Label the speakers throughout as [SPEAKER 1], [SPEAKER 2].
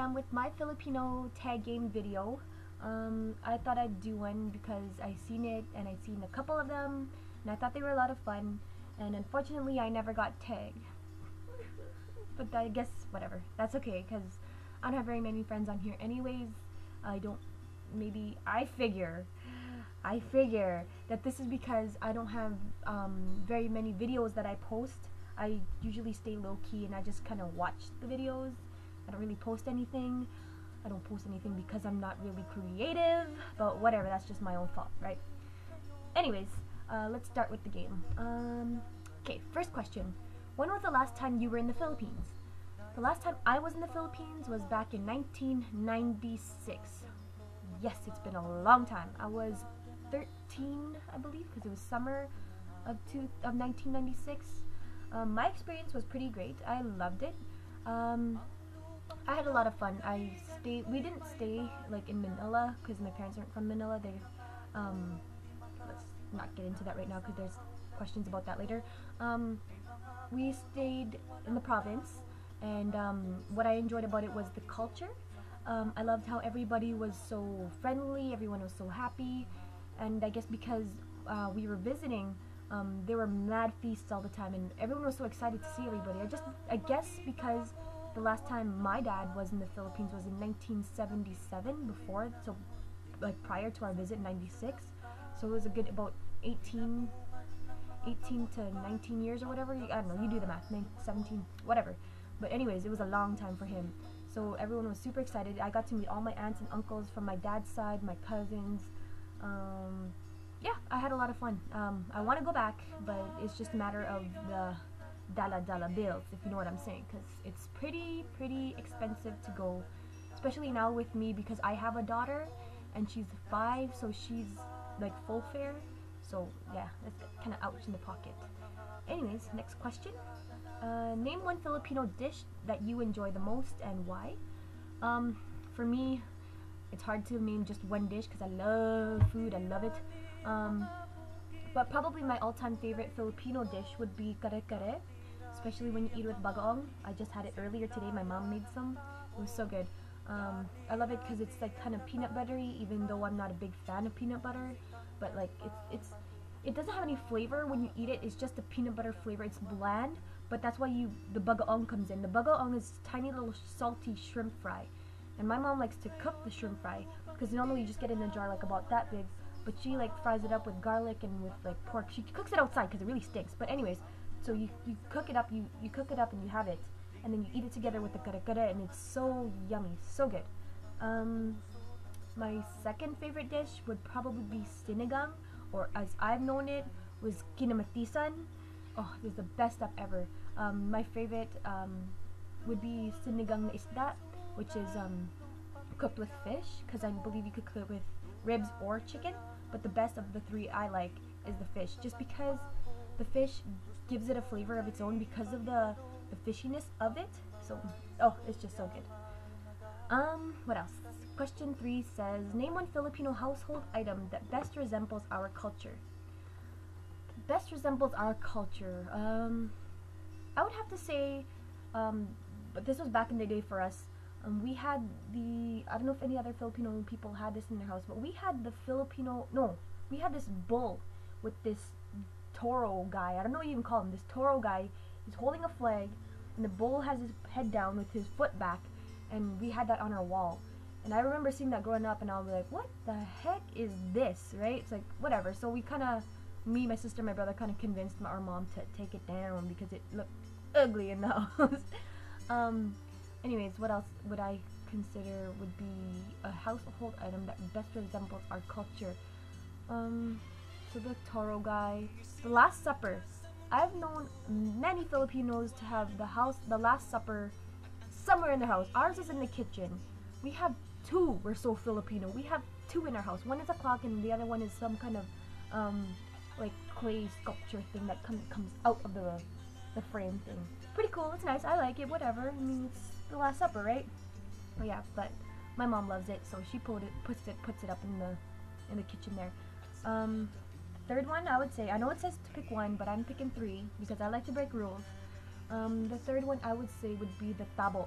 [SPEAKER 1] am with my Filipino tag game video. I thought I'd do one because I seen it and I'd seen a couple of them and I thought they were a lot of fun, and unfortunately I never got tagged. But I guess whatever, that's okay because I don't have very many friends on here anyways. I figure that this is because I don't have very many videos that I post. I usually stay low-key and I just kind of watch the videos. I don't really post anything. I don't post anything because I'm not really creative, but whatever, that's just my own fault, right? Anyways, let's start with the game. Okay, first question. When was the last time you were in the Philippines? The last time I was in the Philippines was back in 1996. Yes, it's been a long time. I was 13, I believe, because it was summer of 1996. My experience was pretty great. I loved it. I had a lot of fun. We didn't stay like in Manila because my parents aren't from Manila. Let's not get into that right now because there's questions about that later. We stayed in the province, and what I enjoyed about it was the culture. I loved how everybody was so friendly, everyone was so happy, and I guess because we were visiting, there were mad feasts all the time, and everyone was so excited to see everybody. I guess because the last time my dad was in the Philippines was in 1977, so like prior to our visit in 96, so it was a good about 18 to 19 years or whatever. I don't know, you do the math, 17, whatever. But anyways, it was a long time for him. So everyone was super excited. I got to meet all my aunts and uncles from my dad's side, my cousins. Yeah, I had a lot of fun. I want to go back, but it's just a matter of the dala bills, if you know what I'm saying, because it's pretty expensive to go, especially now with me because I have a daughter and she's 5, so she's like full fare. So yeah, that's kind of ouch in the pocket. Anyways, next question. Name one Filipino dish that you enjoy the most and why. For me, it's hard to name just one dish because I love food, I love it. But probably my all-time favorite Filipino dish would be kare-kare, especially when you eat it with bagoong. I just had it earlier today, my mom made some. It was so good. I love it because it's like kind of peanut buttery, even though I'm not a big fan of peanut butter. But like it doesn't have any flavor when you eat it. It's just a peanut butter flavor. It's bland, but that's why the bagoong comes in. The bagoong is tiny little salty shrimp fry, and my mom likes to cook the shrimp fry because normally you just get it in a jar like about that big, but she like fries it up with garlic and with like pork. She cooks it outside because it really stinks. But anyways, so you cook it up, you cook it up and you have it, and then you eat it together with the kare-kare, and it's so yummy, so good. My second favorite dish would probably be sinigang, or as I've known it, was kinamatisan. Oh, it's the best stuff ever. My favorite would be sinigang na isda, which is cooked with fish, because I believe you could cook it with ribs or chicken, but the best of the three I like is the fish, just because the fish gives it a flavor of its own because of the fishiness of it. So, oh, it's just so good. What else? Question 3 says, name one Filipino household item that best resembles our culture. Best resembles our culture. I would have to say, but this was back in the day for us. We had I don't know if any other Filipino people had this in their house, but we had we had this bull with this toro guy. I don't know what you even call him. This toro guy, he's holding a flag, and the bull has his head down with his foot back, and we had that on our wall. And I remember seeing that growing up, and I was like, what the heck is this, right? It's like, whatever. So we me, my sister, my brother kind of convinced our mom to take it down because it looked ugly in the house. Anyways, what else would I consider would be a household item that best resembles our culture? So the toro guy, the Last Supper. I've known many Filipinos to have the Last Supper somewhere in their house. Ours is in the kitchen. We have 2. We're so Filipino. We have 2 in our house. One is a clock, and the other one is some kind of like clay sculpture thing that comes out of the frame thing. Pretty cool. It's nice. I like it. Whatever. I mean, it's the Last Supper, right? But yeah, but my mom loves it, so she puts it up in the kitchen there. Third one, I would say, I know it says to pick one, but I'm picking 3 because I like to break rules. The third one I would say would be the tabo,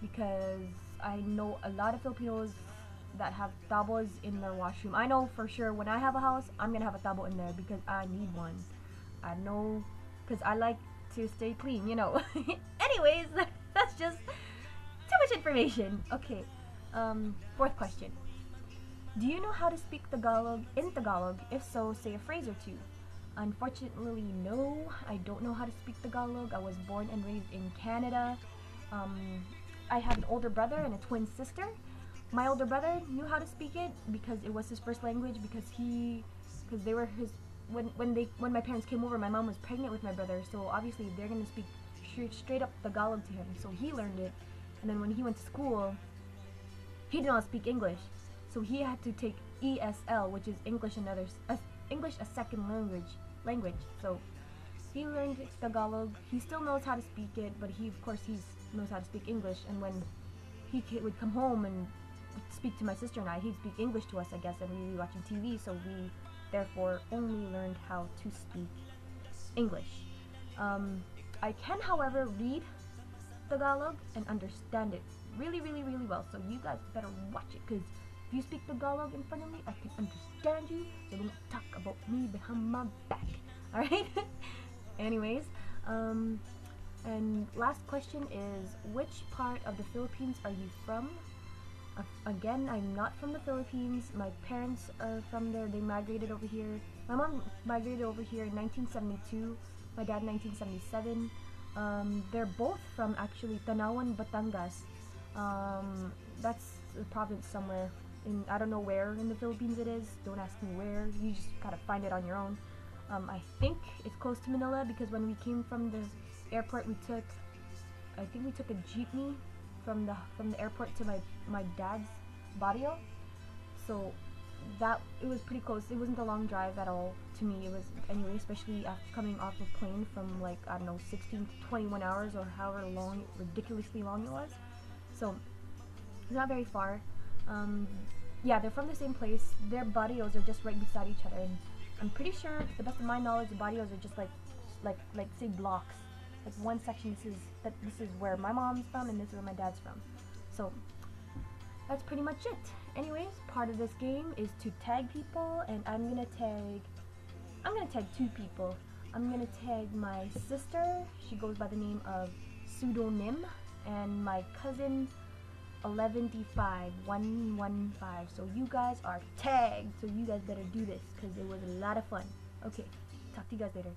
[SPEAKER 1] because I know a lot of Filipinos that have tabos in their washroom. I know for sure when I have a house, I'm gonna have a tabo in there because I need one. I know, because I like to stay clean, you know. Anyways, that's just too much information. Okay, fourth question. Do you know how to speak Tagalog in Tagalog? If so, say a phrase or two. Unfortunately, no, I don't know how to speak Tagalog. I was born and raised in Canada. I have an older brother and a twin sister. My older brother knew how to speak it because it was his first language, because they were his, when my parents came over, my mom was pregnant with my brother, so obviously they're going to speak straight up Tagalog to him, so he learned it. And then when he went to school, he did not speak English, so he had to take ESL, which is English a second language. So he learned Tagalog. He still knows how to speak it, but he knows how to speak English. And when he would come home and speak to my sister and I, he'd speak English to us, I guess, and we'd be watching TV, so we therefore only learned how to speak English. I can, however, read Tagalog and understand it really, really, really well, so you guys better watch it, because if you speak Tagalog in front of me, I can understand you, so don't talk about me behind my back, alright? Anyways, and last question is, which part of the Philippines are you from? Again, I'm not from the Philippines. My parents are from there. They migrated over here. My mom migrated over here in 1972. My dad in 1977. They're both from, actually, Tanawan, Batangas. That's a province somewhere. I don't know where in the Philippines it is. Don't ask me where. You just gotta find it on your own. I think it's close to Manila, because when we came from the airport, we took a jeepney from the airport to my dad's barrio. So it was pretty close. It wasn't a long drive at all to me. It was, anyway, especially after coming off a plane from, like, I don't know, 16 to 21 hours or however long, ridiculously long it was. So it's not very far. Yeah, they're from the same place. Their barrios are just right beside each other, and I'm pretty sure, to the best of my knowledge, the barrios are just like say blocks. Like one section, this is where my mom's from, and this is where my dad's from. So that's pretty much it. Anyways, part of this game is to tag people, and I'm gonna tag 2 people. I'm gonna tag my sister. She goes by the name of Pseudonym, and my cousin 115. So you guys are tagged. So you guys better do this, because it was a lot of fun. Okay, talk to you guys later.